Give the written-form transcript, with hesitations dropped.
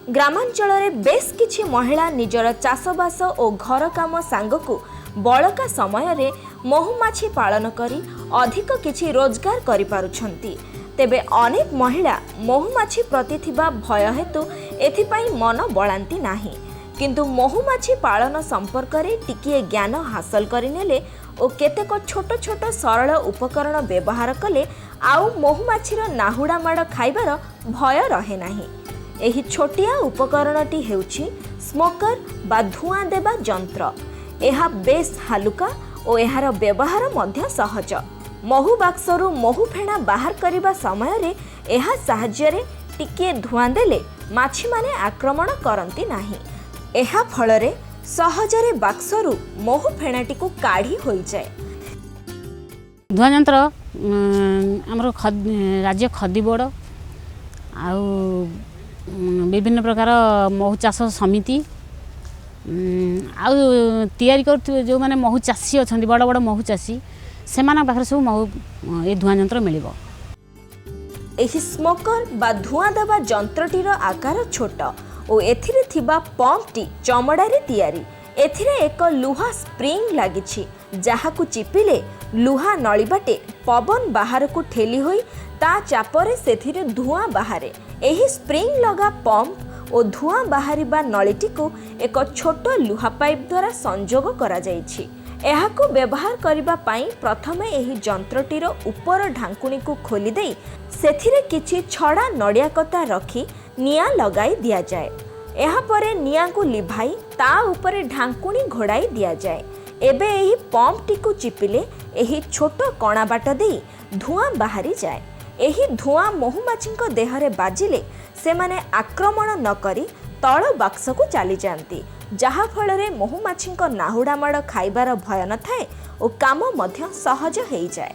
ग्रामांचल में बेस किछि महिला निजर चाषबास और घर काम सांगकु बलका समय रे महुमाछी पालन करी अधिक किछि रोजगार करि पारुछंती। तेबे अनेक महिला महुमाछी प्रति थिबा भय हेतु एथिपाई मन बळांती नाही, किंतु महुमाछी पालन संपर्क रे टिकिए ज्ञान हासिल करिनेले और केतेक छोट छोट सरल उपकरण व्यवहार कले आउ महुमाछीर नाहुड़ा माड़ खाइबार भय रहे नाही। एही छोटिया उपकरणटी हेउछि स्मोकर बा धुआं देबा यंत्र। एहा बेस हालुका और एहार व्यवहार मध्य सहज। महु बाक्सरू महु फेणा बाहर करने समय रे एहा साहाय्य रे टिके धुआं देले माछी माने आक्रमण करती नाही। एहा फलरे सहजरे बाक्सरू महु फेणाटी को काढ़ी होई जाए। धुआं यंत्र आमर राज्य खदी बोर्ड आउ विभिन्न प्रकार महु चाष समिति आउ तैयारी कर जो माने महु चाषी अच्छा बड़ बड़ महु चाषी से पाखे सब महु ये धुआं यंत्र मिल। एही स्मोकर बा धुआं देवा यंत्रटीर आकार छोट और एथिरे थिबा पंपटी चमड़ारे तैयारी। एथिरे एक लुहा स्प्रिंग लागिछि जहाकु चिपिले लुहा नली बाटे पवन बाहर को ठेली होई ता चापरे सेथिरे धुआं बाहरे। एही स्प्रिंग लगा पंप और धुआं बाहरिबा नलीटी को एक छोट लुहा पाइप द्वारा संजोग करा जाइछि। एहाकु व्यवहार करिबा पाई प्रथमे एही यंत्रटीर ऊपर ढांकुणी को खोली देई सेथिरे किछि छड़ा नड़िया कता रखी निया लगाई दिया जाए। एहा परे निया को लिभाई ता ऊपर ढांकुणी घोड़ाई दिया जाए। एबे एही पंप टी को चिपिले एही छोट कणा बाट देई धुआं बाहरी जाए। एही धुआं महुमाछीଙ୍କ देहरे बाजिले से माने आक्रमण न करी तळ बाक्स को चली जाती, जहा फल महुमाछीଙ୍କ नाहुड़ा माड़ खाइबार भय न थाए और काम मध्य सहज हो जाए।